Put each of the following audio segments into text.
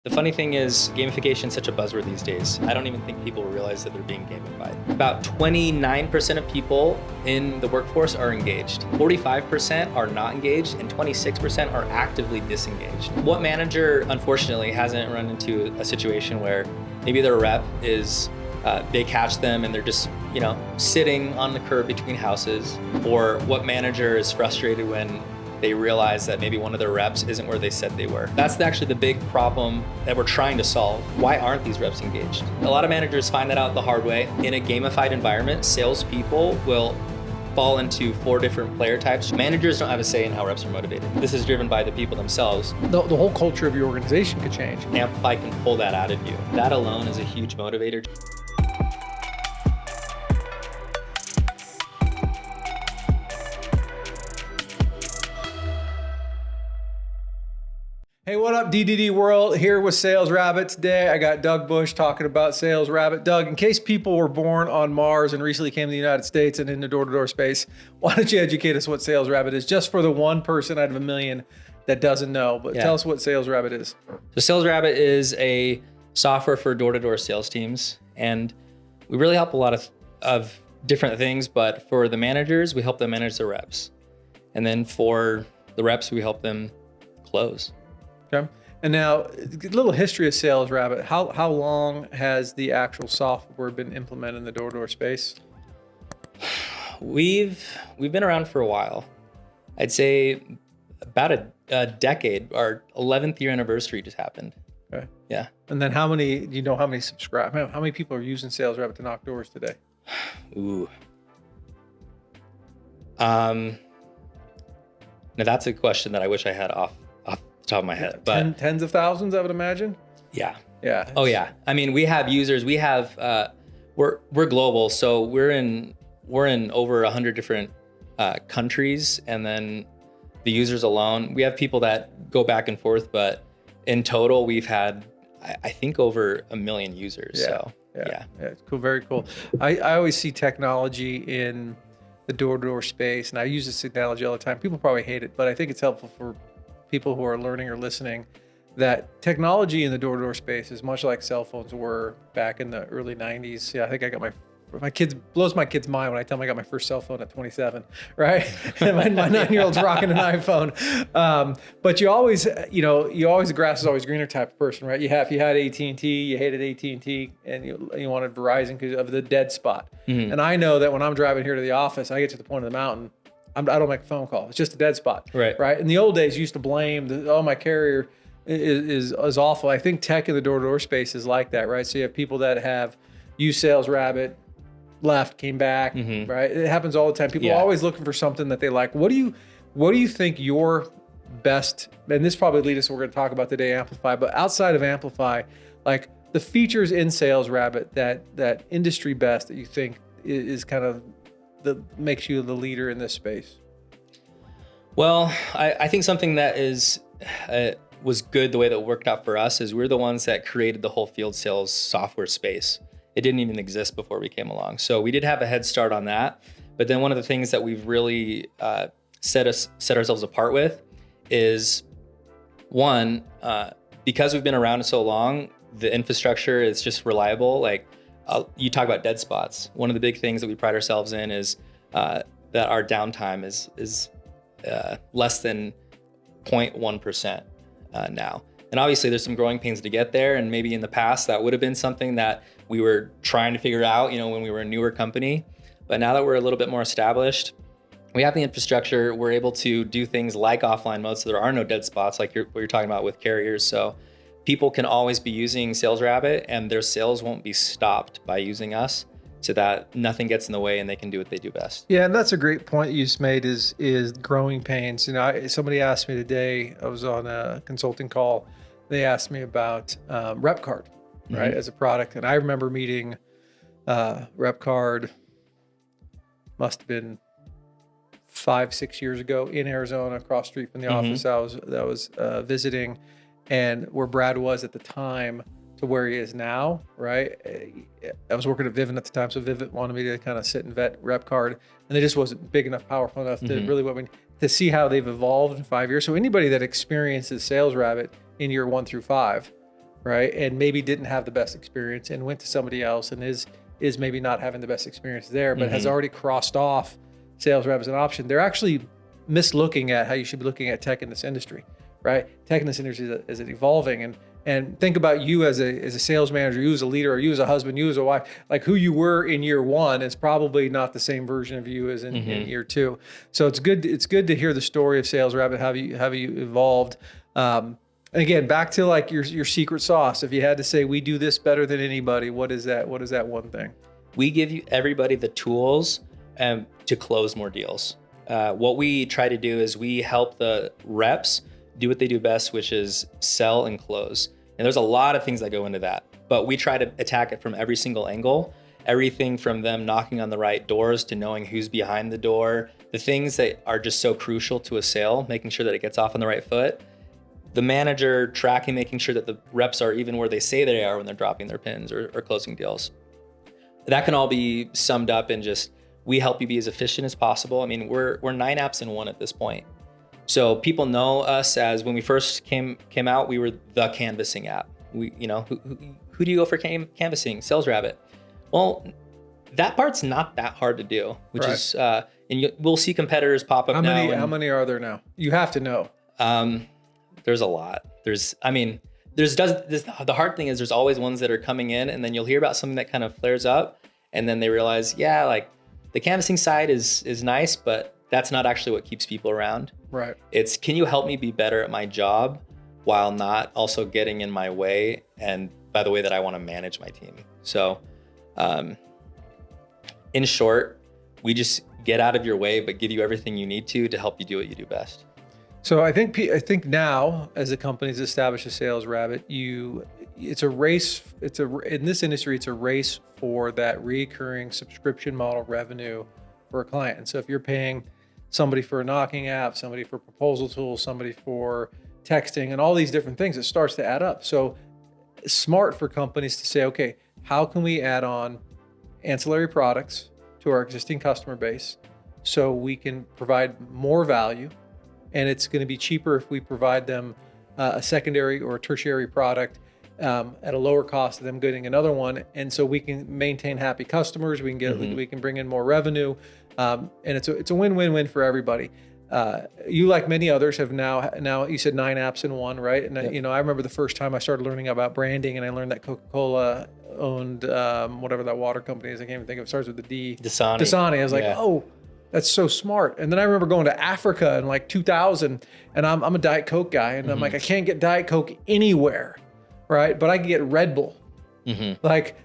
The funny thing is, gamification is such a buzzword these days. I don't even think people realize that they're being gamified. About 29% of people in the workforce are engaged. 45% are not engaged, and 26% are actively disengaged. What manager, unfortunately, hasn't run into a situation where maybe their rep is, they catch them and they're just, sitting on the curb between houses? Or what manager is frustrated when they realize that maybe one of their reps isn't where they said they were? That's actually the big problem that we're trying to solve. Why aren't these reps engaged? A lot of managers find that out the hard way. In a gamified environment, salespeople will fall into 4 different player types. Managers don't have a say in how reps are motivated. This is driven by the people themselves. The whole culture of your organization could change. Amplify can pull that out of you. That alone is a huge motivator. Hey, what up, D2D world? Here with SalesRabbit today. I got Doug Bush talking about SalesRabbit. Doug, in case people were born on Mars and recently came to the United States and in the door-to-door space, why don't you educate us what SalesRabbit is, just for the 1 person out of a million that doesn't know. But tell us what SalesRabbit is. So SalesRabbit is a software for door-to-door sales teams, and we really help a lot of different things. But for the managers, we help them manage their reps, and then for the reps, we help them close. Okay. And now, a little history of SalesRabbit. How long has the actual software been implemented in the door-to-door space? We've been around for a while. I'd say about a decade. Our 11th year anniversary just happened. Okay. Yeah. And then how many subscribe? How many people are using SalesRabbit to knock doors today? Ooh. Now that's a question that I wish I had off the top of my head, but tens of thousands, I would imagine. Yeah. Oh yeah. I mean, we have users. We have we're global, so we're in over 100 different countries, and then the users alone, we have people that go back and forth, but in total, we've had I think over 1 million users. Yeah, cool, very cool. I always see technology in the door-to-door space, and I use this analogy all the time. People probably hate it, but I think it's helpful for people who are learning or listening, that technology in the door-to-door space is much like cell phones were back in the early 90s. Yeah, I think I got blows my kid's mind when I tell them I got my first cell phone at 27, right? And my 9-year-old's rocking an iPhone. But you always, the grass is always greener type of person, right? If you had AT&T, you hated AT&T, and you wanted Verizon because of the dead spot. Mm-hmm. And I know that when I'm driving here to the office, I get to the point of the mountain, I don't make a phone call. It's just a dead spot. Right. In the old days, you used to blame my carrier is awful. I think tech in the door-to-door space is like that, right? So you have people that have used SalesRabbit, left, came back, mm-hmm. right? It happens all the time. People are always looking for something that they like. What do you think your best, and this probably leads us to what we're going to talk about today, Amplify, but outside of Amplify, like the features in SalesRabbit that industry best that you think is kind of that makes you the leader in this space? Well, I think something that was good the way that it worked out for us is we're the ones that created the whole field sales software space. It didn't even exist before we came along. So we did have a head start on that. But then one of the things that we've really set ourselves apart with is, one, because we've been around so long, the infrastructure is just reliable. Like, you talk about dead spots. One of the big things that we pride ourselves in is that our downtime is less than 0.1% now. And obviously there's some growing pains to get there. And maybe in the past that would have been something that we were trying to figure out, when we were a newer company. But now that we're a little bit more established, we have the infrastructure. We're able to do things like offline mode, so there are no dead spots like what you're talking about with carriers. So people can always be using SalesRabbit, and their sales won't be stopped by using us, so that nothing gets in the way and they can do what they do best. Yeah, and that's a great point you just made is growing pains. Somebody asked me today, I was on a consulting call, they asked me about RepCard, right, as a product. And I remember meeting RepCard, must have been 5-6 years ago in Arizona, across the street from the office I was visiting, and where Brad was at the time to where he is now, right? I was working at Vivint at the time, so Vivint wanted me to kind of sit and vet RepCard, and they just wasn't big enough, powerful enough to really to see how they've evolved in 5 years. So anybody that experiences SalesRabbit in year 1 through 5, right? And maybe didn't have the best experience and went to somebody else and is maybe not having the best experience there, but has already crossed off sales rep as an option. They're actually mislooking at how you should be looking at tech in this industry, right? Tech in this industry is evolving, and think about you as a sales manager, you as a leader, or you as a husband, you as a wife, like who you were in year one is probably not the same version of you as in year two. So it's good to hear the story of SalesRabbit, how you evolved. And again, back to like your secret sauce. If you had to say, we do this better than anybody, what is that? What is that one thing? We give everybody the tools to close more deals. What we try to do is we help the reps do what they do best, which is sell and close. And there's a lot of things that go into that, but we try to attack it from every single angle, everything from them knocking on the right doors to knowing who's behind the door, the things that are just so crucial to a sale, making sure that it gets off on the right foot, the manager tracking, making sure that the reps are even where they say they are when they're dropping their pins or closing deals. That can all be summed up in just, we help you be as efficient as possible. I mean, we're 9 apps in one at this point. So people know us as, when we first came out, we were the canvassing app. We, who do you go for canvassing? SalesRabbit. Well, that part's not that hard to do, which is, and we'll see competitors pop up now. How many are there now? You have to know. There's a lot. The hard thing is there's always ones that are coming in, and then you'll hear about something that kind of flares up, and then they realize, yeah, like the canvassing side is nice, but that's not actually what keeps people around. Right. It's, can you help me be better at my job while not also getting in my way and by the way that I want to manage my team? So, in short, we just get out of your way, but give you everything you need to help you do what you do best. So I think now, as the company's established a SalesRabbit, it's a race. In this industry, it's a race for that recurring subscription model revenue for a client. And so if you're paying somebody for a knocking app, somebody for proposal tools, somebody for texting, and all these different things, it starts to add up. So it's smart for companies to say, okay, how can we add on ancillary products to our existing customer base so we can provide more value? And it's going to be cheaper if we provide them a secondary or a tertiary product at a lower cost of them getting another one. And so we can maintain happy customers. We can bring in more revenue, and it's a win-win-win for everybody. You, like many others, have now you said 9 apps in one, right? And yep. I remember the first time I started learning about branding, and I learned that Coca-Cola owned whatever that water company is. I can't even think of it. It starts with the D. Dasani. I was like, oh, that's so smart. And then I remember going to Africa in like 2000, and I'm a Diet Coke guy, and I'm like, I can't get Diet Coke anywhere, right? But I can get Red Bull. Like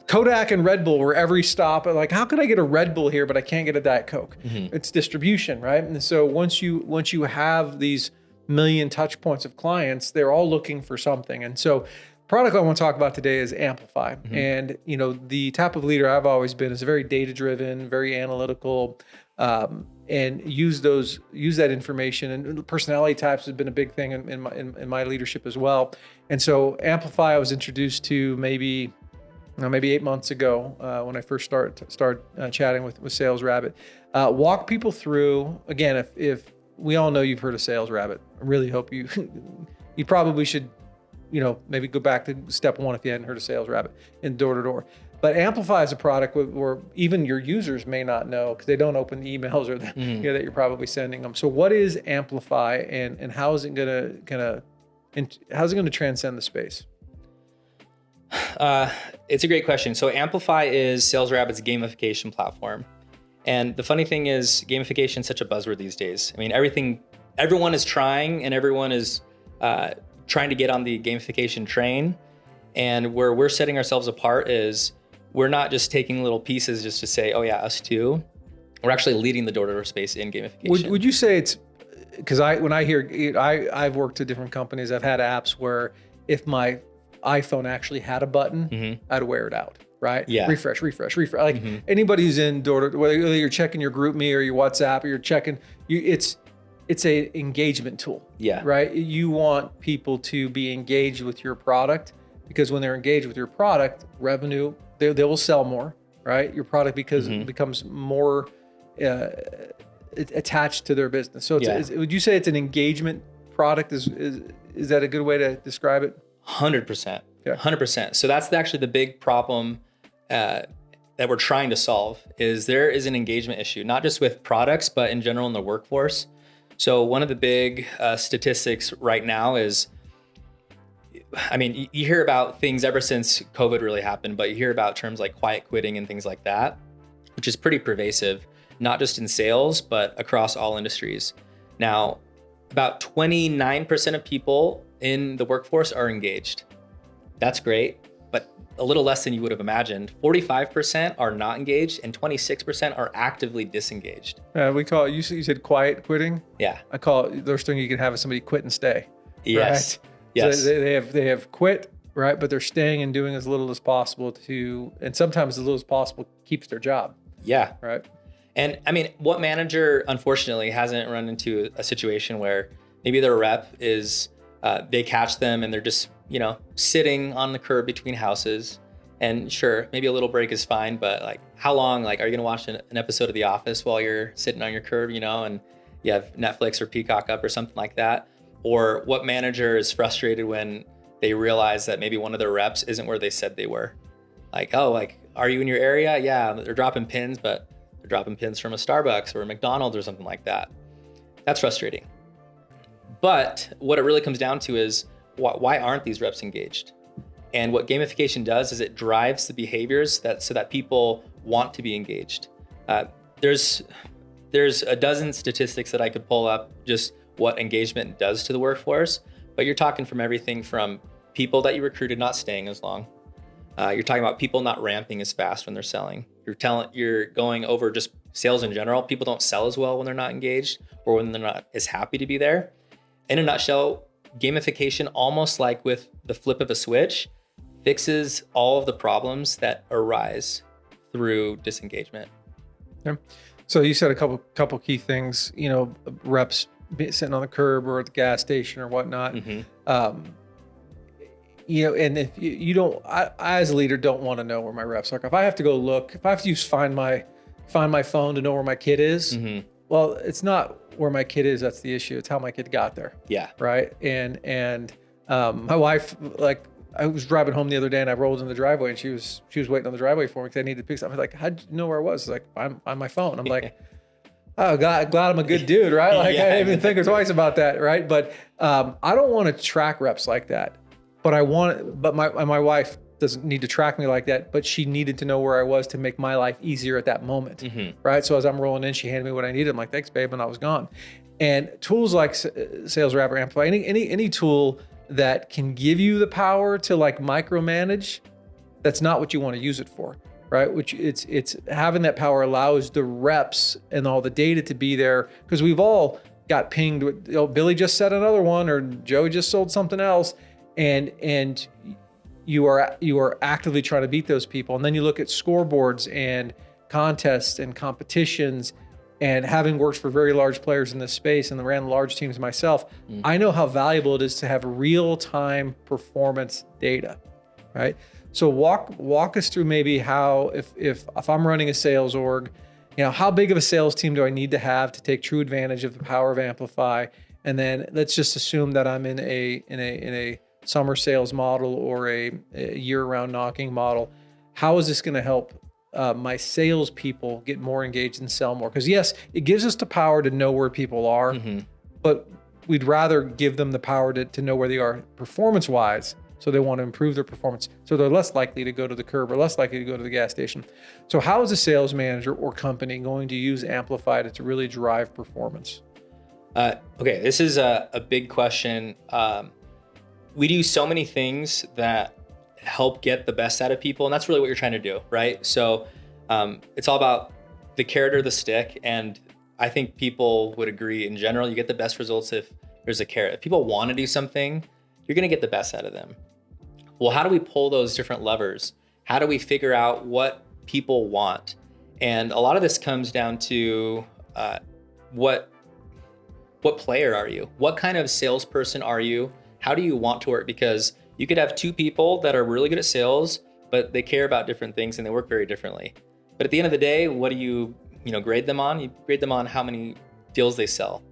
Kodak and Red Bull were every stop. Like, how can I get a Red Bull here, but I can't get a Diet Coke? It's distribution, right? And so once you have these million touch points of clients, they're all looking for something. And so product I want to talk about today is Amplify. And the type of leader I've always been is very data-driven, very analytical, and use that information. And personality types has been a big thing in my leadership as well. And so Amplify I was introduced to maybe 8 months ago when I first start chatting with SalesRabbit. Walk people through, again, if we all know you've heard of SalesRabbit, I really hope you probably should maybe go back to step one if you hadn't heard of SalesRabbit in door-to-door. But Amplify is a product where even your users may not know because they don't open the emails or that you're probably sending them. So what is Amplify, and how is it going to transcend the space? It's a great question. So Amplify is SalesRabbit's gamification platform. And the funny thing is, gamification is such a buzzword these days. I mean, everyone is trying, and everyone is trying to get on the gamification train. And where we're setting ourselves apart is we're not just taking little pieces just to say, oh yeah, us too. We're actually leading the door-to-door space in gamification. Would you say it's, because I've worked at different companies, I've had apps where if my iPhone actually had a button, I'd wear it out, right? Yeah. Refresh. Like anybody who's in door-to-door, whether you're checking your GroupMe or your WhatsApp or you're checking, it's a engagement tool, right? You want people to be engaged with your product, because when they're engaged with your product, revenue, they will sell more, right? Your product becomes more attached to their business. So would you say it's an engagement product? Is that a good way to describe it? 100%. Yeah. 100%. So that's actually the big problem that we're trying to solve is there is an engagement issue, not just with products, but in general in the workforce. So one of the big statistics right now is, I mean, you hear about things ever since COVID really happened, but you hear about terms like quiet quitting and things like that, which is pretty pervasive, not just in sales, but across all industries. Now, about 29% of people in the workforce are engaged. That's great, but a little less than you would have imagined. 45% are not engaged and 26% are actively disengaged. We call it, you said quiet quitting? Yeah. I call it, the worst thing you can have is somebody quit and stay. Yes. Right? Yes. So they have quit, right? But they're staying and doing as little as possible and sometimes as little as possible keeps their job. Yeah. Right. And I mean, what manager unfortunately hasn't run into a situation where maybe their rep is, they catch them and they're just, sitting on the curb between houses, and sure, maybe a little break is fine, but like how long, like, are you going to watch an episode of The Office while you're sitting on your curb, and you have Netflix or Peacock up or something like that? Or what manager is frustrated when they realize that maybe one of their reps isn't where they said they were? Like, oh, like, are you in your area? Yeah, they're dropping pins, but they're dropping pins from a Starbucks or a McDonald's or something like that. That's frustrating. But what it really comes down to is why aren't these reps engaged? And what gamification does is it drives the behaviors so that people want to be engaged. There's a dozen statistics that I could pull up just what engagement does to the workforce, but you're talking from everything from people that you recruited not staying as long. You're talking about people not ramping as fast when they're selling. You're going over just sales in general. People don't sell as well when they're not engaged or when they're not as happy to be there. In a nutshell, gamification, almost like with the flip of a switch, fixes all of the problems that arise through disengagement. Yeah. So you said a couple key things, reps sitting on the curb or at the gas station or whatnot. Mm-hmm. And if you don't, I as a leader don't want to know where my reps are. If I have to go look, if I have to use find my phone to know where my kid is, Mm-hmm. well, it's not where my kid is. That's the issue. It's how my kid got there. Yeah. Right. And my wife, like, I was driving home the other day and I rolled in the driveway and she was waiting on the driveway for me because I needed to pick something. I was like, how'd you know where I was? She's like, I'm on my phone. I'm like, oh, glad I'm a good dude, right? Like, Yeah, I didn't even think twice about that, right? But I don't want to track reps like that. But my wife doesn't need to track me like that, but she needed to know where I was to make my life easier at that moment, Mm-hmm. right? So as I'm rolling in, she handed me what I needed. I'm like, thanks, babe, and I was gone. And tools like SalesRabbit Amplify, any tool that can give you the power to like micromanage, that's not what you want to use it for, right? Which it's having that power allows the reps and all the data to be there, because we've all got pinged with, Billy just said another one, or Joe just sold something else, and you are actively trying to beat those people. And then you look at scoreboards and contests and competitions, and having worked for very large players in this space and ran large teams myself, I know how valuable it is to have real-time performance data, right? So walk us through maybe how, if I'm running a sales org, how big of a sales team do I need to have to take true advantage of the power of Amplify? And then let's just assume that I'm in a summer sales model or a year-round knocking model. How is this going to help my sales people get more engaged and sell more? Because yes, it gives us the power to know where people are, Mm-hmm. but we'd rather give them the power to know where they are performance-wise. So they want to improve their performance. So they're less likely to go to the curb or less likely to go to the gas station. So how is a sales manager or company going to use Amplify to really drive performance? Okay, this is a big question. We do so many things that help get the best out of people, and that's really what you're trying to do, right? So it's all about the carrot or the stick, and I think people would agree in general, you get the best results if there's a carrot. If people want to do something, you're going to get the best out of them. Well, how do we pull those different levers? How do we figure out what people want? And a lot of this comes down to what player are you? What kind of salesperson are you? How do you want to work? Because you could have two people that are really good at sales, but they care about different things and they work very differently. But at the end of the day, what do you grade them on? You grade them on how many deals they sell.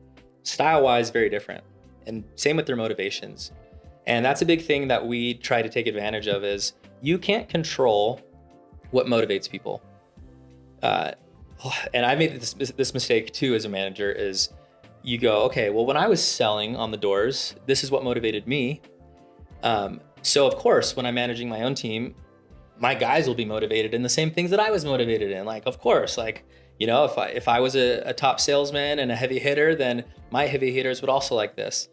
Style-wise, very different. And same with their motivations. And that's a big thing that we try to take advantage of is you can't control what motivates people. And I made this mistake too as a manager is you go, okay, well, when I was selling on the doors, this is what motivated me. So of course, when I'm managing my own team, my guys will be motivated in the same things that I was motivated in. Like, of course, like, you know, if I was a top salesman and a heavy hitter, then my heavy hitters would also like this.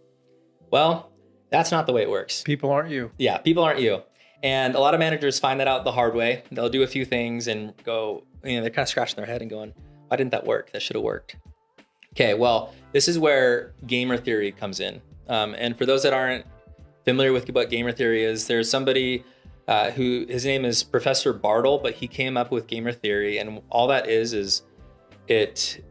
Well, that's not the way it works. People aren't you. Yeah, people aren't you. And a lot of managers find that out the hard way. They'll do a few things and go, you know, they're kind of scratching their head and going, why didn't that work? That should have worked. Okay, well, this is where gamer theory comes in. And for those that aren't familiar with what gamer theory is, there's somebody who, his name is Professor Bartle, but he came up with gamer theory. And all that is it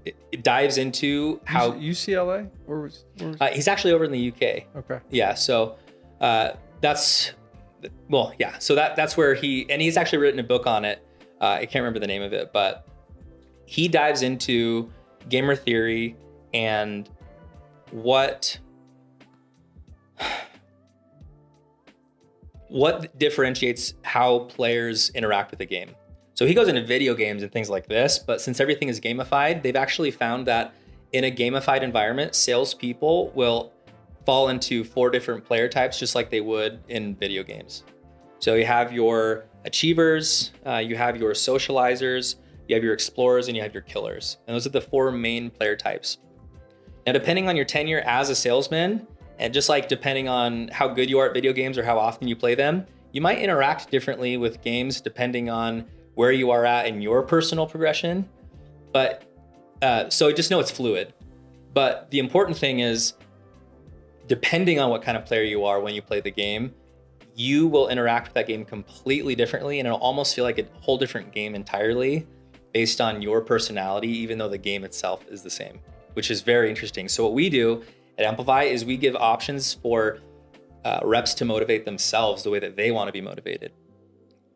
dives into how... UCLA? Where was he's actually over in the UK. Okay. Yeah, so that's... Well, yeah, so that's where he's actually written a book on it. I can't remember the name of it, but he dives into gamer theory and what differentiates how players interact with the game. So he goes into video games and things like this, but since everything is gamified, they've actually found that in a gamified environment, salespeople will fall into 4 different player types, just like they would in video games. So you have your achievers, you have your socializers, you have your explorers, and you have your killers. And those are the 4 main player types. Now, depending on your tenure as a salesman, and just like depending on how good you are at video games or how often you play them, you might interact differently with games depending on where you are at in your personal progression. But so just know it's fluid. But the important thing is, depending on what kind of player you are when you play the game, you will interact with that game completely differently, and it'll almost feel like a whole different game entirely based on your personality, even though the game itself is the same, which is very interesting. So what we do at Amplify is we give options for reps to motivate themselves the way that they want to be motivated.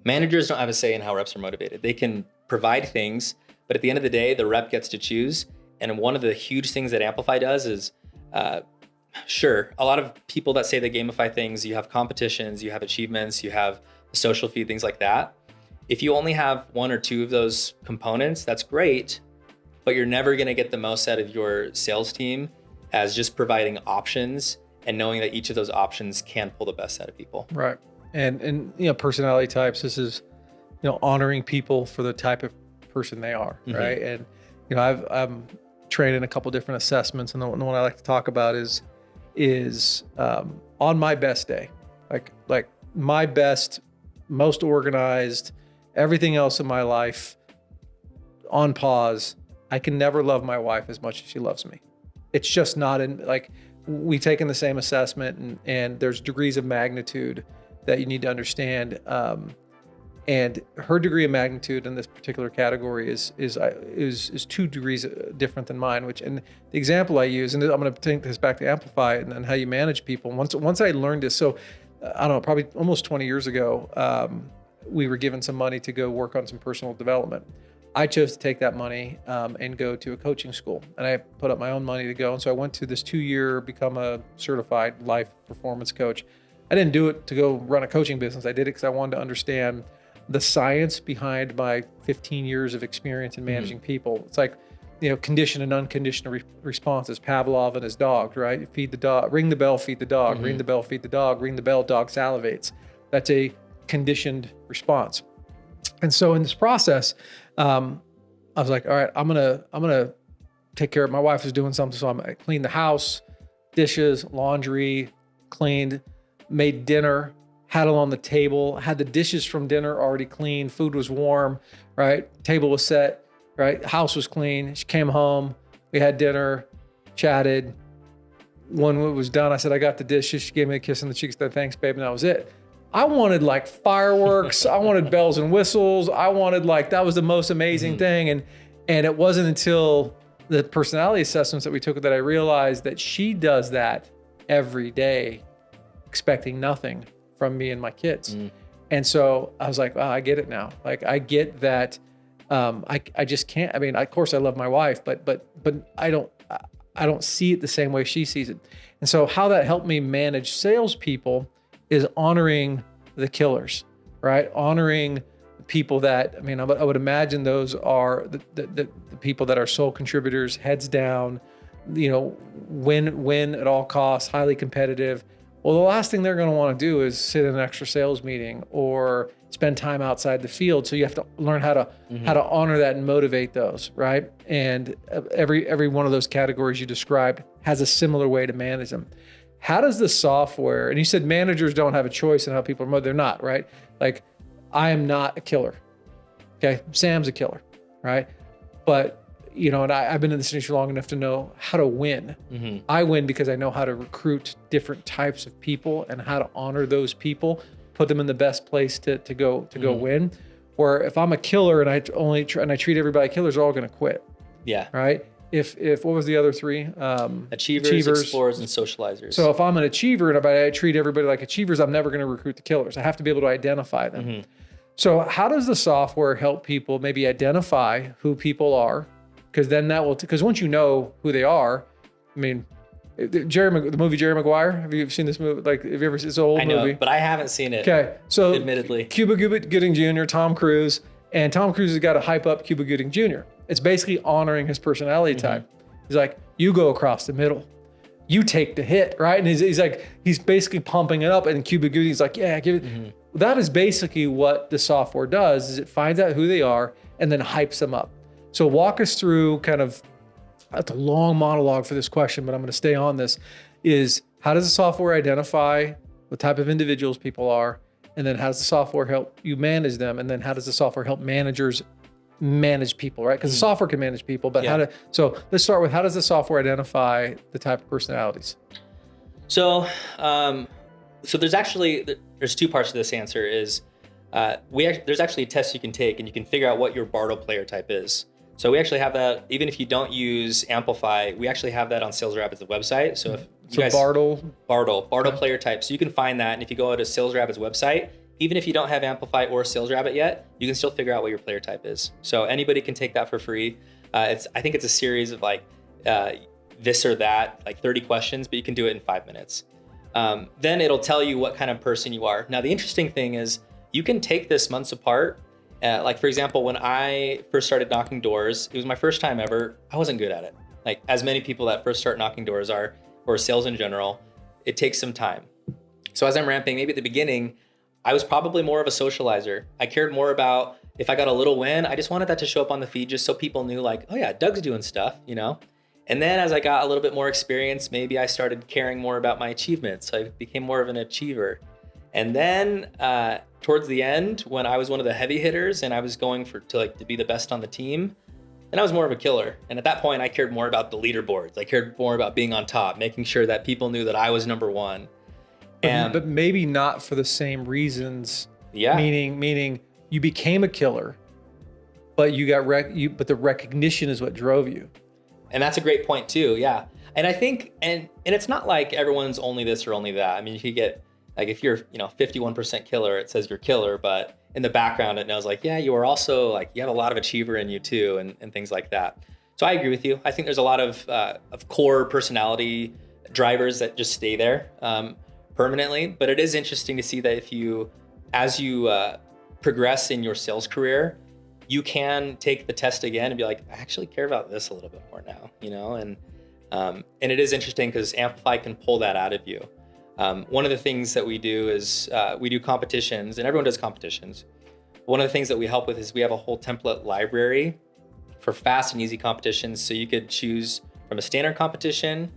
Managers don't have a say in how reps are motivated. They can provide things, but at the end of the day, the rep gets to choose. And one of the huge things that Amplify does is, sure, a lot of people that say they gamify things, you have competitions, you have achievements, you have the social feed, things like that. If you only have 1 or 2 of those components, that's great, but you're never going to get the most out of your sales team as just providing options and knowing that each of those options can pull the best out of people. Right. And you know, personality types, this is, you know, honoring people for the type of person they are, right? And, you know, I'm trained in a couple different assessments, and the one I like to talk about is on my best day, like my best, most organized, everything else in my life on pause, I can never love my wife as much as she loves me. It's just not in, like, we've taken the same assessment, and there's degrees of magnitude that you need to understand. And her degree of magnitude in this particular category is 2 degrees different than mine. And the example I use, and I'm going to take this back to Amplify and how you manage people. Once I learned this, so I don't know, probably almost 20 years ago, we were given some money to go work on some personal development. I chose to take that money and go to a coaching school, and I put up my own money to go. And so I went to this 2-year, become a certified life performance coach. I didn't do it to go run a coaching business. I did it because I wanted to understand the science behind my 15 years of experience in managing people. It's like, you know, conditioned and unconditional responses, Pavlov and his dog, right? Feed the dog, ring the bell, feed the dog, ring the bell, feed the dog, ring the bell, dog salivates. That's a conditioned response. And so in this process, I was like, all right, I'm gonna take care of, my wife was doing something. So I cleaned the house, dishes, laundry, cleaned, made dinner, had it on the table, had the dishes from dinner already clean, food was warm, right? Table was set, right? House was clean. She came home, we had dinner, chatted. When it was done, I said, I got the dishes. She gave me a kiss on the cheek, said, thanks, babe, and that was it. I wanted like fireworks. I wanted bells and whistles. I wanted like, that was the most amazing thing. And it wasn't until the personality assessments that we took that I realized that she does that every day, expecting nothing from me and my kids. And so I was like, wow, I get it now. Like, I get that I just can't, I mean, of course I love my wife, but I don't see it the same way she sees it. And so how that helped me manage salespeople is honoring the killers, right? Honoring people that, I mean, I would imagine those are the people that are sole contributors, heads down, you know, win at all costs, highly competitive. Well, the last thing they're going to want to do is sit in an extra sales meeting or spend time outside the field. So you have to learn how to honor that and motivate those, right? And every one of those categories you described has a similar way to manage them. How does the software, and you said managers don't have a choice in how people are motivated. They're not, right? Like, I am not a killer. Okay. Sam's a killer, right? But, you know, and I've been in this industry long enough to know how to win. I win because I know how to recruit different types of people and how to honor those people, put them in the best place to go win. Where if I'm a killer and I treat everybody killers, they're all going to quit. Yeah. Right. If what was the other three? Achievers, explorers, and socializers. So if I'm an achiever and I treat everybody like achievers, I'm never going to recruit the killers. I have to be able to identify them. So how does the software help people maybe identify who people are? Because then because once you know who they are, I mean, the movie Jerry Maguire. Have you seen this movie? Like, have you ever seen this old movie? I know, but I haven't seen it. Okay, so admittedly, Cuba Gooding Jr., Tom Cruise, and Tom Cruise has got to hype up Cuba Gooding Jr. It's basically honoring his personality type. He's like, you go across the middle, you take the hit, right? And he's basically pumping it up, and Cuba Gooding's like, yeah, give it. That is basically what the software does. Is it finds out who they are and then hypes them up. So walk us through kind of. That's a long monologue for this question, but I'm going to stay on this, is how does the software identify what type of individuals people are? And then how does the software help you manage them? And then how does the software help managers manage people, right? Because the software can manage people, but so let's start with, how does the software identify the type of personalities? So there's two parts to this answer is, there's actually a test you can take and you can figure out what your Bartle player type is. So we actually have that, even if you don't use Amplify, we actually have that on SalesRabbit's website. So if you guys, Bartle player type. So you can find that. And if you go to SalesRabbit's website, even if you don't have Amplify or SalesRabbit yet, you can still figure out what your player type is. So anybody can take that for free. I think it's a series of like this or that, like 30 questions, but you can do it in 5 minutes. Then it'll tell you what kind of person you are. Now, the interesting thing is you can take this months apart. Like, for example, when I first started knocking doors, it was my first time ever. I wasn't good at it. Like, as many people that first start knocking doors are, or sales in general, it takes some time. So as I'm ramping, maybe at the beginning, I was probably more of a socializer. I cared more about if I got a little win, I just wanted that to show up on the feed just so people knew like, oh yeah, Doug's doing stuff, you know? And then as I got a little bit more experience, maybe I started caring more about my achievements. So I became more of an achiever. And then towards the end, when I was one of the heavy hitters and I was going to be the best on the team, then I was more of a killer. And at that point, I cared more about the leaderboards. I cared more about being on top, making sure that people knew that I was number one. But maybe not for the same reasons. Yeah. Meaning you became a killer, but you got but the recognition is what drove you. And that's a great point too. Yeah. And I think, and it's not like everyone's only this or only that. I mean, you could get, like, if you're, 51% killer, it says you're killer, but in the background, it knows like, yeah, you are also like, you have a lot of achiever in you too, and things like that. So I agree with you. I think there's a lot of core personality drivers that just stay there permanently, but it is interesting to see that as you progress in your sales career, you can take the test again and be like, I actually care about this a little bit more now, and it is interesting because Amplify can pull that out of you. One of the things that we do is we do competitions, and everyone does competitions. One of the things that we help with is we have a whole template library for fast and easy competitions. So you could choose from a standard competition,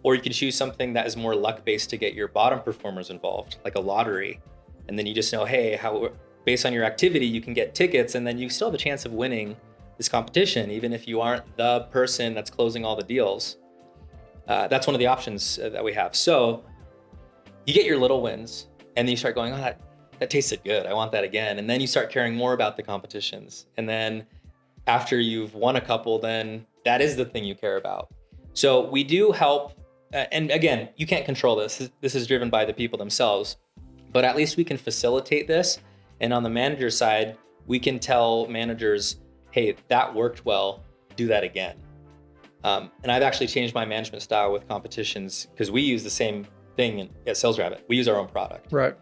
or you can choose something that is more luck-based to get your bottom performers involved, like a lottery. And then you just know, hey, how based on your activity, you can get tickets, and then you still have a chance of winning this competition, even if you aren't the person that's closing all the deals. That's one of the options that we have. So you get your little wins, and then you start going, oh, that tasted good. I want that again. And then you start caring more about the competitions. And then after you've won a couple, then that is the thing you care about. So we do help. And again, you can't control this. This is driven by the people themselves, but at least we can facilitate this. And on the manager side, we can tell managers, hey, that worked well, do that again. And I've actually changed my management style with competitions because we use the same thing at SalesRabbit. We use our own product. Right.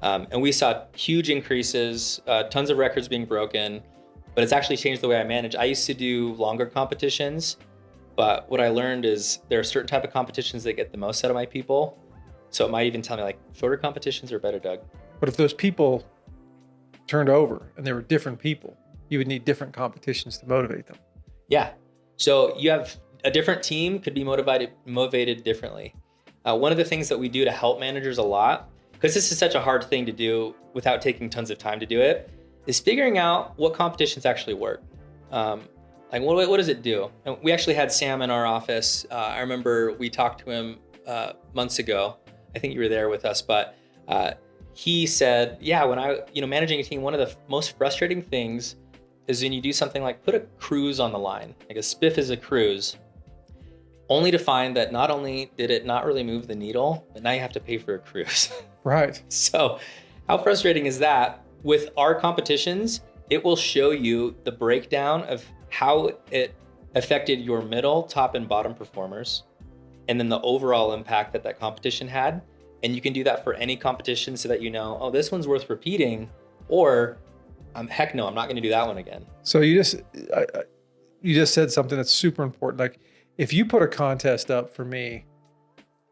And we saw huge increases, tons of records being broken, but it's actually changed the way I manage. I used to do longer competitions, but what I learned is there are certain type of competitions that get the most out of my people. So it might even tell me like shorter competitions are better, Doug. But if those people turned over and they were different people, you would need different competitions to motivate them. Yeah. So you have a different team could be motivated differently. One of the things that we do to help managers a lot, because this is such a hard thing to do without taking tons of time to do it, is figuring out what competitions actually work. Like what does it do? And we actually had Sam in our office. I remember we talked to him months ago. I think you were there with us, but he said, yeah, when managing a team, one of the most frustrating things is when you do something like put a cruise on the line, like a spiff is a cruise, only to find that not only did it not really move the needle, but now you have to pay for a cruise. Right. So how frustrating is that? With our competitions, it will show you the breakdown of how it affected your middle, top, and bottom performers, and then the overall impact that that competition had. And you can do that for any competition so that you know, oh, this one's worth repeating, or heck no, I'm not going to do that one again. So you just said something that's super important. Like if you put a contest up for me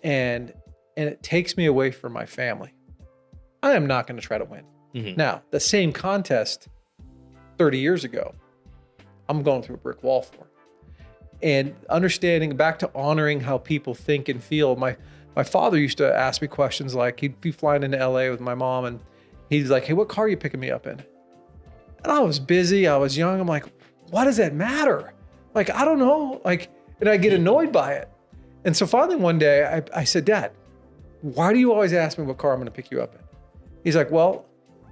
and it takes me away from my family, I am not going to try to win. Mm-hmm. Now, the same contest 30 years ago, I'm going through a brick wall for. And understanding, back to honoring how people think and feel. My father used to ask me questions like, he'd be flying into LA with my mom and he's like, hey, what car are you picking me up in? And I was busy, I was young. I'm like, why does that matter? Like, I don't know. Like, and I get annoyed by it. And so finally one day I said, Dad, why do you always ask me what car I'm gonna pick you up in? He's like, well,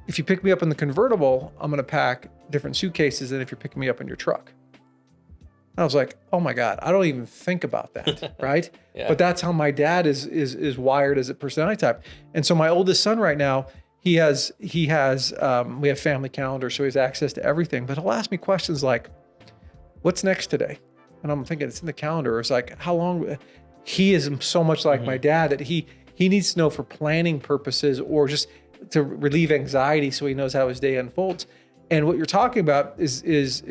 if you pick me up in the convertible, I'm gonna pack different suitcases than if you're picking me up in your truck. I was like, oh my God, I don't even think about that, right? Yeah. But that's how my dad is wired as a personality type. And so my oldest son right now, we have family calendar, so he has access to everything. But he'll ask me questions like, what's next today? And I'm thinking it's in the calendar. It's like, how long? He is so much like my dad that he needs to know for planning purposes or just to relieve anxiety so he knows how his day unfolds. And what you're talking about is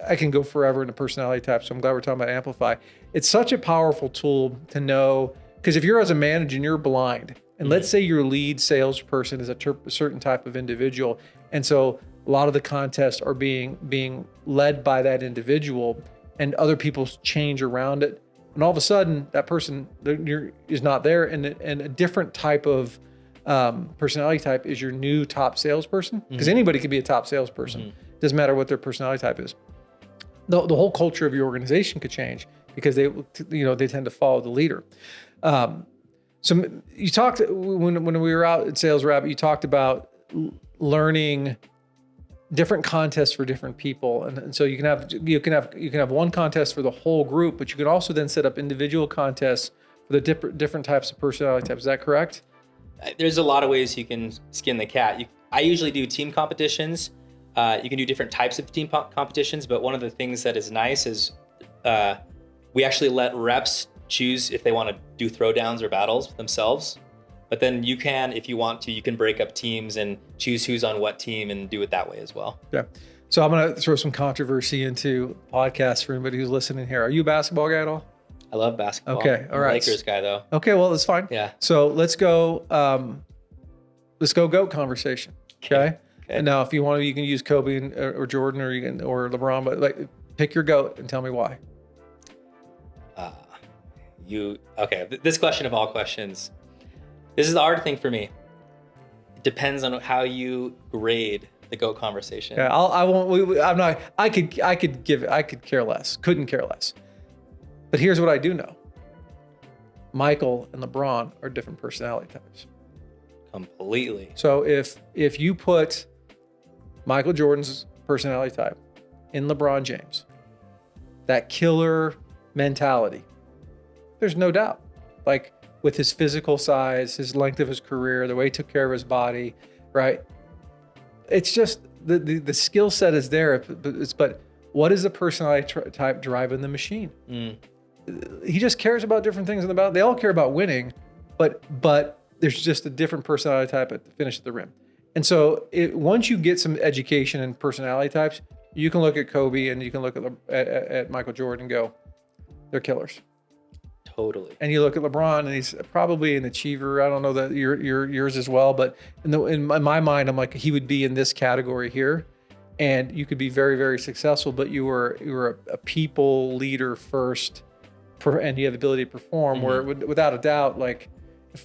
I can go forever into personality types. So I'm glad we're talking about Amplify. It's such a powerful tool to know, because if you're as a manager and you're blind, and let's say your lead salesperson is a certain type of individual, and so a lot of the contests are being led by that individual, and other people change around it, and all of a sudden that person is not there, and a different type of personality type is your new top salesperson, because anybody can be a top salesperson. Doesn't matter what their personality type is. The whole culture of your organization could change because they tend to follow the leader. So you talked when we were out at SalesRabbit, you talked about learning different contests for different people, and so you can have one contest for the whole group, but you can also then set up individual contests for the different types of personality types. Is that correct? There's a lot of ways you can skin the cat. I usually do team competitions. You can do different types of team competitions, but one of the things that is nice is we actually let reps choose if they want to do throwdowns or battles themselves. But then you can, if you want to, you can break up teams and choose who's on what team and do it that way as well. Yeah. So I'm going to throw some controversy into podcasts for anybody who's listening here. Are you a basketball guy at all? I love basketball. Okay. All right. I'm a Lakers guy though. Okay. Well, that's fine. Yeah. So let's go GOAT conversation. Okay. And now if you want to, you can use Kobe or Jordan or LeBron, but like pick your GOAT and tell me why. This question of all questions, this is the hard thing for me. It depends on how you grade the GOAT conversation. Yeah, I won't. I'm not. I could care less. Couldn't care less. But here's what I do know. Michael and LeBron are different personality types. Completely. So if you put Michael Jordan's personality type in LeBron James, that killer mentality, there's no doubt. Like with his physical size, his length of his career, the way he took care of his body, right? It's just the skill set is there, but what is the personality type driving the machine? He just cares about different things in the battle. They all care about winning, but there's just a different personality type at the finish of the rim. And so once you get some education in personality types, you can look at Kobe and you can look at Michael Jordan and go, they're killers. Totally. And you look at LeBron and he's probably an achiever. I don't know that yours as well, but in my mind, I'm like, he would be in this category here. And you could be very, very successful, but you were a people leader first, and you have the ability to perform. Where without a doubt, like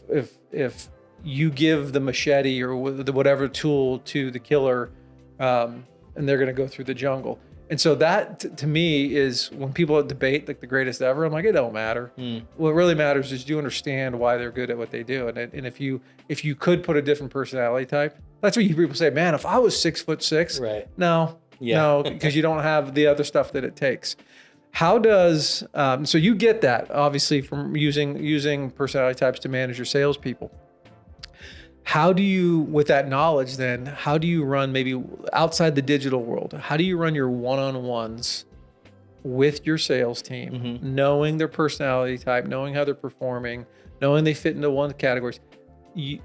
if you give the machete or whatever tool to the killer, and they're going to go through the jungle. And so that to me is when people debate like the greatest ever, I'm like, it don't matter. What really matters is do you understand why they're good at what they do. And if you could put a different personality type, that's what people say, man, if I was 6'6", right? No, because you don't have the other stuff that it takes. How does, so you get that obviously from using personality types to manage your salespeople. How do you, with that knowledge then, how do you run maybe outside the digital world? How do you run your one-on-ones with your sales team, knowing their personality type, knowing how they're performing, knowing they fit into one category,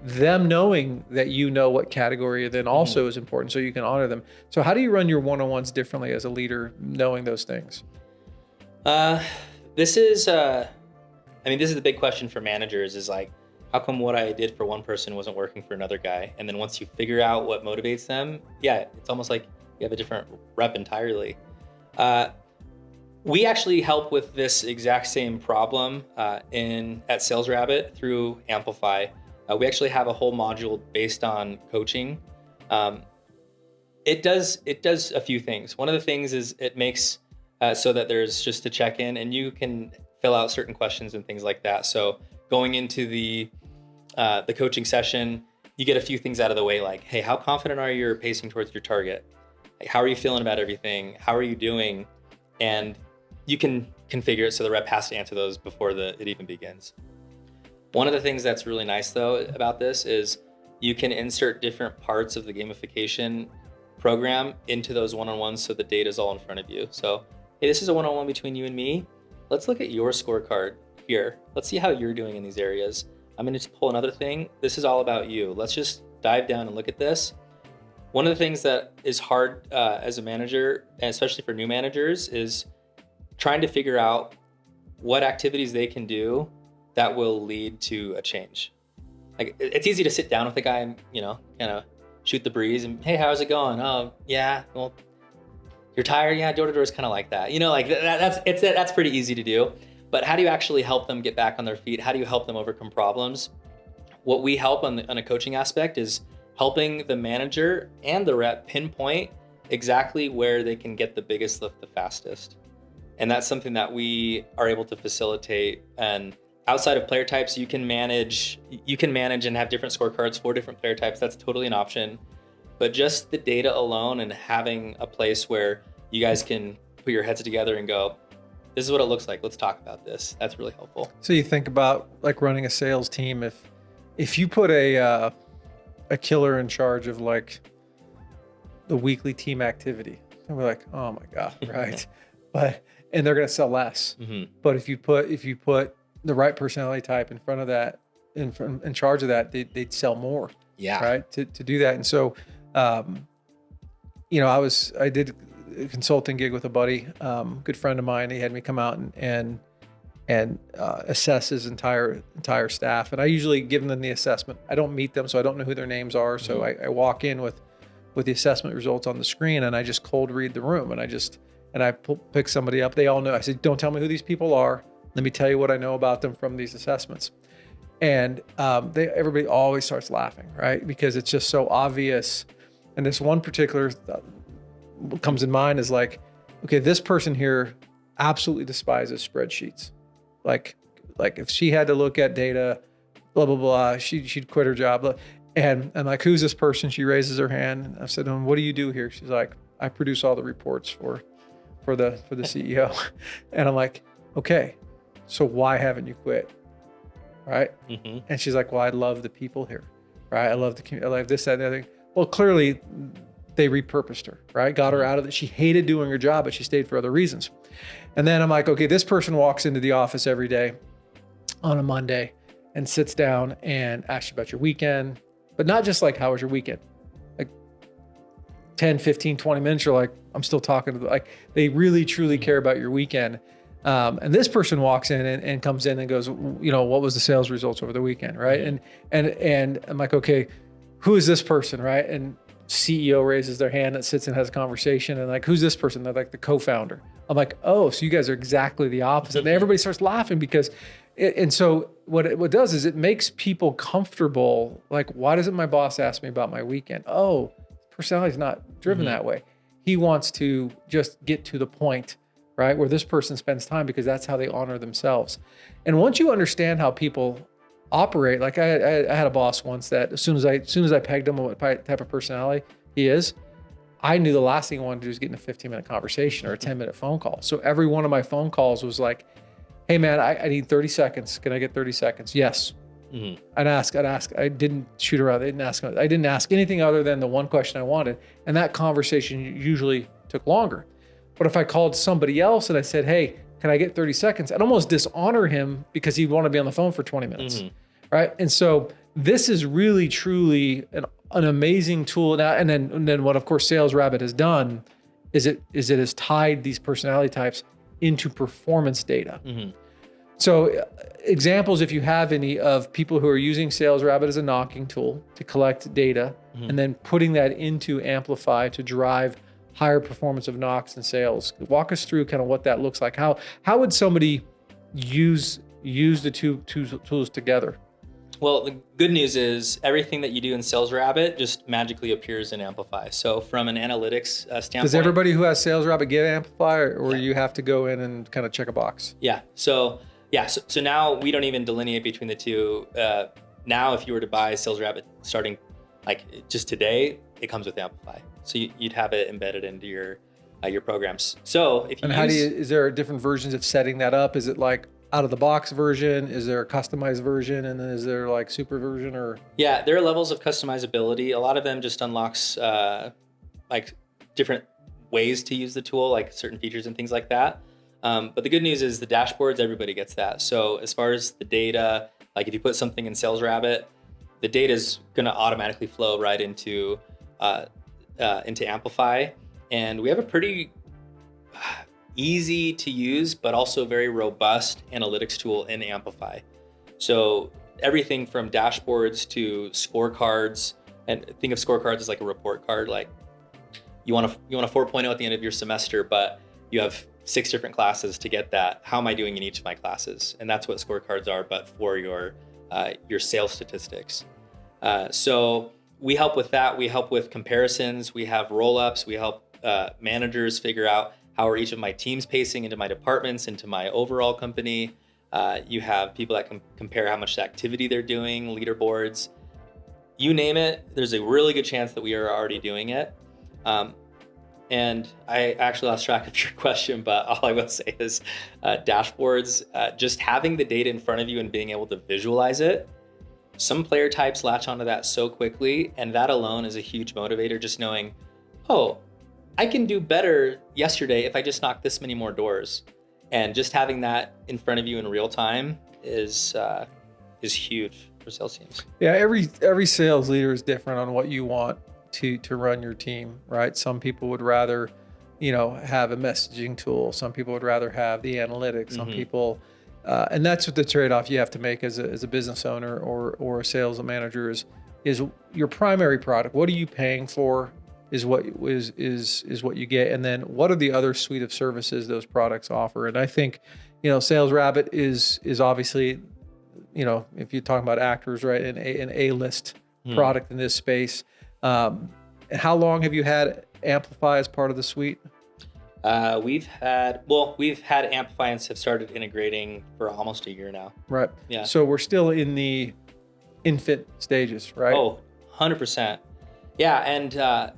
them knowing that you know what category then also is important so you can honor them. So how do you run your one-on-ones differently as a leader, knowing those things? This is the big question for managers is like, how come what I did for one person wasn't working for another guy? And then once you figure out what motivates them, it's almost like you have a different rep entirely. We actually help with this exact same problem at SalesRabbit through Amplify. We actually have a whole module based on coaching. It does a few things. One of the things is it makes so that there's just a check-in and you can fill out certain questions and things like that. So going into the coaching session, you get a few things out of the way, like, hey, how confident are you pacing towards your target? Like, how are you feeling about everything? How are you doing? And you can configure it so the rep has to answer those before it even begins. One of the things that's really nice though about this is you can insert different parts of the gamification program into those one-on-ones so the data is all in front of you. So, hey, this is a one-on-one between you and me. Let's look at your scorecard here. Let's see how you're doing in these areas. I'm going to pull another thing. This is all about you. Let's just dive down and look at this. One of the things that is hard as a manager, and especially for new managers, is trying to figure out what activities they can do that will lead to a change. Like, it's easy to sit down with a guy and, kind of shoot the breeze and, hey, how's it going? Oh, yeah, well, you're tired? Yeah, door to door is kind of like that. That's pretty easy to do. But how do you actually help them get back on their feet? How do you help them overcome problems? What we help on a coaching aspect is helping the manager and the rep pinpoint exactly where they can get the biggest lift the fastest. And that's something that we are able to facilitate. And outside of player types, you can manage and have different scorecards for different player types. That's totally an option. But just the data alone and having a place where you guys can put your heads together and go, this is what it looks like. Let's talk about this. That's really helpful. So you think about like running a sales team. If you put a killer in charge of like the weekly team activity, and we're like, oh my God, right? And they're going to sell less. But if you put the right personality type in front of that, in charge of that, they'd sell more. Yeah. Right. To do that. And so, I did a consulting gig with a buddy, good friend of mine. He had me come out and assess his entire staff. And I usually give them the assessment. I don't meet them, so I don't know who their names are. So I walk in with the assessment results on the screen, and I just cold read the room, and I pick somebody up. They all know. I said, don't tell me who these people are. Let me tell you what I know about them from these assessments. And everybody always starts laughing, right? Because it's just so obvious. And this one particular comes in mind is like, okay, this person here absolutely despises spreadsheets. Like if she had to look at data, blah, blah, blah, she'd quit her job. And I'm like, who's this person? She raises her hand. And I said, what do you do here? She's like, I produce all the reports for the CEO. And I'm like, okay, so why haven't you quit? Right? And she's like, well, I love the people here, right? I love the community. I love this, that, and the other thing. Well, clearly they repurposed her, right? Got her out of it. She hated doing her job, but she stayed for other reasons. And then I'm like, okay, this person walks into the office every day on a Monday and sits down and asks you about your weekend, but not just like, how was your weekend? Like 10, 15, 20 minutes, you're like, I'm still talking to them. Like, they really, truly care about your weekend. And this person walks in and comes in and goes, what was the sales results over the weekend, right? And I'm like, okay, who is this person, right? And CEO raises their hand and sits and has a conversation, and like, who's this person? They're like the co-founder. I'm like, oh, so you guys are exactly the opposite. And everybody starts laughing because, and so what it does is it makes people comfortable. Like, why doesn't my boss ask me about my weekend? Oh, personality's not driven that way. He wants to just get to the point, right? Where this person spends time, because that's how they honor themselves. And once you understand how people operate, like I had a boss once that as soon as I pegged him on what type of personality he is, I knew the last thing I wanted to do was get in a 15-minute conversation or a 10-minute phone call. So every one of my phone calls was like, hey man, I need 30 seconds. Can I get 30 seconds? Yes. I'd ask. I didn't shoot around. I didn't ask anything other than the one question I wanted. And that conversation usually took longer. But if I called somebody else and I said, hey, can I get 30 seconds? I'd almost dishonor him because he'd want to be on the phone for 20 minutes. Right. And so this is really, truly an amazing tool. Now, and then what, of course, SalesRabbit has done is it has tied these personality types into performance data. So examples, if you have any, of people who are using SalesRabbit as a knocking tool to collect data and then putting that into Amplify to drive higher performance of knocks and sales. Walk us through kind of what that looks like. How would somebody use the two tools together? Well, the good news is everything that you do in SalesRabbit just magically appears in Amplify. So from an analytics standpoint. Does everybody who has SalesRabbit get Amplify, or you have to go in and kind of check a box? So now we don't even delineate between the two. Now, if you were to buy SalesRabbit starting like just today, it comes with Amplify. So you'd have it embedded into your programs. So if you is there different versions of setting that up? Is it like out of the box version? Is there a customized version? And then is there like super version or? Yeah, there are levels of customizability. A lot of them just unlocks like different ways to use the tool, like certain features and things like that. But the good news is the dashboards, everybody gets that. So as far as the data, like if you put something in SalesRabbit, the data is going to automatically flow right into Amplify. And we have a pretty easy to use, but also very robust analytics tool in Amplify. So everything from dashboards to scorecards, and think of scorecards as like a report card. Like you want a 4.0 at the end of your semester, but you have 6 different classes to get that. How am I doing in each of my classes? And that's what scorecards are, but for your sales statistics. So we help with that. We help with comparisons. We have roll-ups. We help managers figure out how are each of my teams pacing into my departments, into my overall company. You have people that can compare how much activity they're doing, leaderboards. You name it, there's a really good chance that we are already doing it. And I actually lost track of your question, but all I will say is dashboards, just having the data in front of you and being able to visualize it. Some player types latch onto that so quickly, and that alone is a huge motivator, just knowing, oh, I can do better yesterday if I just knock this many more doors. And just having that in front of you in real time is huge for sales teams. Yeah, every sales leader is different on what you want to run your team, right? Some people would rather, have a messaging tool. Some people would rather have the analytics. Some people, and that's what the trade-off you have to make as a business owner or a sales manager is your primary product. What are you paying for? Is what you get, and then what are the other suite of services those products offer? And I think, SalesRabbit is obviously, if you're talking about actors, right, an A-list product in this space. And how long have you had Amplify as part of the suite? We've had Amplify and have started integrating for almost a year now. Right. Yeah. So we're still in the infant stages, right? Oh, 100%. Yeah, and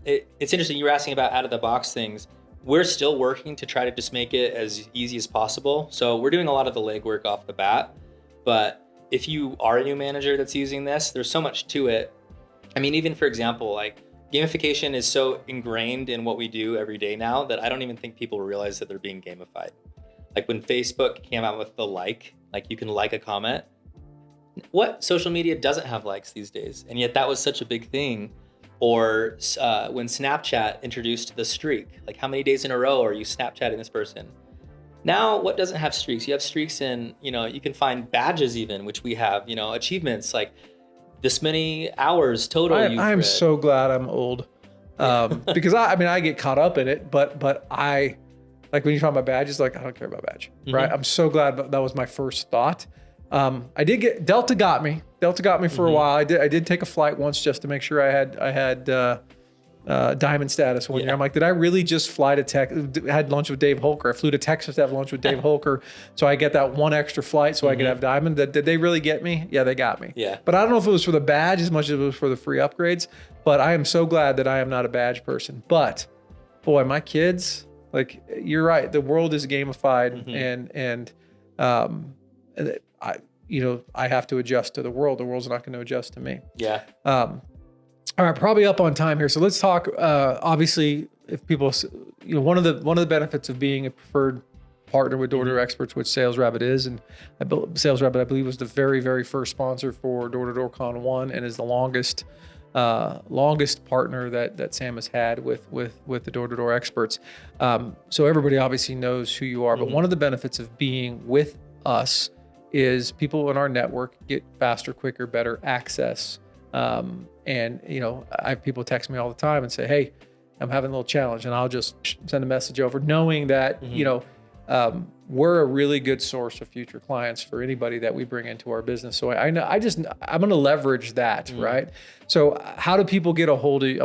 it's interesting. You were asking about out-of-the-box things. We're still working to try to just make it as easy as possible. So we're doing a lot of the legwork off the bat. But if you are a new manager that's using this, there's so much to it. I mean, even for example, like gamification is so ingrained in what we do every day now that I don't even think people realize that they're being gamified. Like when Facebook came out with the like you can like a comment. What social media doesn't have likes these days? And yet that was such a big thing. Or when Snapchat introduced the streak, like how many days in a row are you Snapchatting this person? Now, what doesn't have streaks? You have streaks in, you can find badges even, which we have, achievements like this many hours total. I'm so glad I'm old, because I get caught up in it, but I, like when you talk about badges, like I don't care about badge, right? I'm so glad that was my first thought. I did get, Delta got me for a while. I did take a flight once just to make sure I had diamond status one year. I'm like, did I really just fly to Texas? Had lunch with Dave Holker. I flew to Texas to have lunch with Dave Holker, so I get that one extra flight so I could have diamond. Did they really get me? Yeah, they got me. Yeah. But I don't know if it was for the badge as much as it was for the free upgrades. But I am so glad that I am not a badge person. But boy, my kids, like you're right, the world is gamified, and I have to adjust to the world. The world's not going to adjust to me. Yeah. All right, probably up on time here. So let's talk. Obviously, if people, one of the benefits of being a preferred partner with Door-to-Door Experts, which SalesRabbit is, and SalesRabbit, I believe, was the very, very first sponsor for Door-to-Door Con 1, and is the longest partner that Sam has had with the Door-to-Door Experts. So everybody obviously knows who you are. But one of the benefits of being with us is people in our network get faster, quicker, better access. And I have people text me all the time and say, hey, I'm having a little challenge, and I'll just send a message over, knowing that, we're a really good source of future clients for anybody that we bring into our business. So I'm going to leverage that, right? So how do people get a hold of you?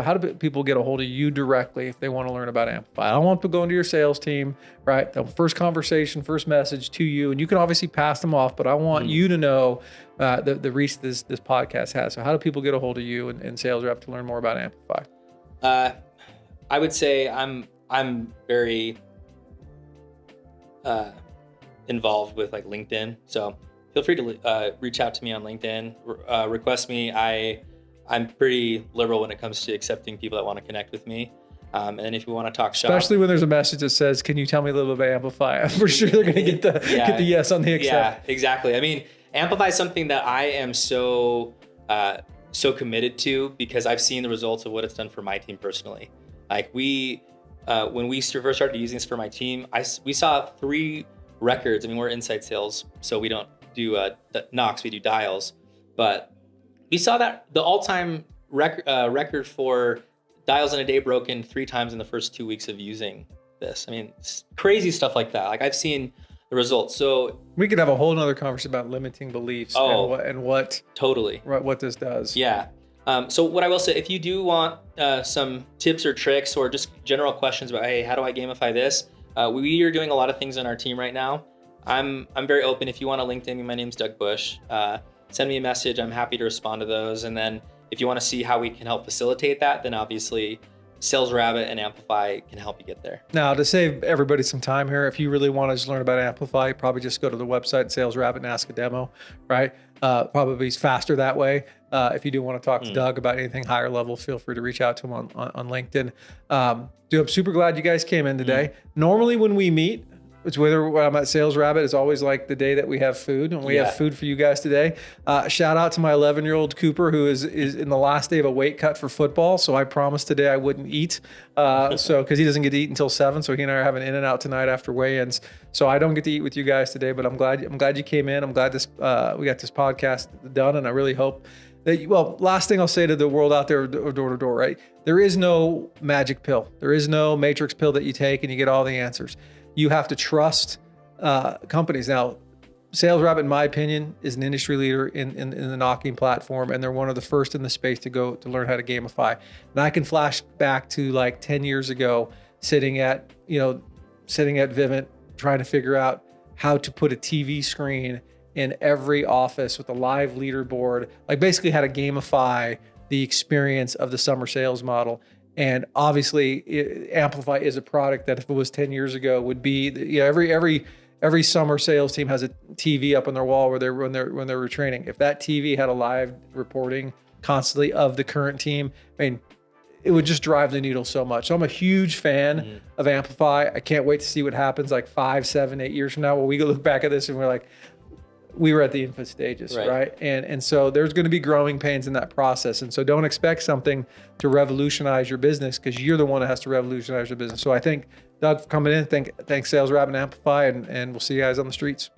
How do people get a hold of you directly if they want to learn about Amplify? I don't want to go into your sales team, right? The first conversation, first message to you, and you can obviously pass them off, but I want you to know the reach this podcast has. So how do people get a hold of you and SalesRabbit to learn more about Amplify? I would say I'm very involved with like LinkedIn. So feel free to reach out to me on LinkedIn, request me. I'm pretty liberal when it comes to accepting people that want to connect with me. And if you want to talk shop, especially when there's a message that says, can you tell me a little bit about Amplify? I'm for sure they're going to get the yes on the accept. Yeah, exactly. I mean, Amplify is something that I am so committed to because I've seen the results of what it's done for my team personally. Like when we first started using this for my team, we saw 3 records. I mean, we're inside sales, so we don't do knocks, we do dials. But we saw that the all-time record for dials in a day broken 3 times in the first 2 weeks of using this. I mean, it's crazy stuff like that. Like I've seen the results. So we could have a whole nother conversation about limiting beliefs and what totally what this does. Yeah. So what I will say, if you do want some tips or tricks or just general questions about, hey, how do I gamify this? We are doing a lot of things on our team right now. I'm very open. If you want to LinkedIn me, my name's Doug Bush. Send me a message. I'm happy to respond to those. And then if you want to see how we can help facilitate that, then obviously SalesRabbit and Amplify can help you get there. Now, to save everybody some time here, if you really want to just learn about Amplify, probably just go to the website, SalesRabbit, and ask a demo, right? Probably faster that way. If you do want to talk to Doug about anything higher level, feel free to reach out to him on LinkedIn. Dude, I'm super glad you guys came in today. Normally when we meet, it's whether I'm at SalesRabbit, it's always like the day that we have food, and we have food for you guys today. Shout out to my 11-year-old Cooper, who is in the last day of a weight cut for football. So I promised today I wouldn't eat. Because he doesn't get to eat until 7. So he and I are having In-N-Out tonight after weigh-ins. So I don't get to eat with you guys today, but I'm glad you came in. I'm glad we got this podcast done, and I really hope that, last thing I'll say to the world out there, door to door, right? There is no magic pill. There is no matrix pill that you take and you get all the answers. You have to trust companies. Now, SalesRabbit, in my opinion, is an industry leader in the knocking platform, and they're one of the first in the space to learn how to gamify. And I can flash back to like 10 years ago, sitting at Vivint, trying to figure out how to put a TV screen in every office with a live leaderboard, like basically how to gamify the experience of the summer sales model. And obviously, Amplify is a product that, if it was 10 years ago, would be every summer sales team has a TV up on their wall when they're retraining. If that TV had a live reporting constantly of the current team, I mean, it would just drive the needle so much. So I'm a huge fan of Amplify. I can't wait to see what happens like 5, 7, 8 years from now when we look back at this and we're like, we were at the infant stages, right? And so there's going to be growing pains in that process. And so don't expect something to revolutionize your business, because you're the one that has to revolutionize your business. So I think, Doug, for coming in, thanks SalesRabbit Amplify, and we'll see you guys on the streets.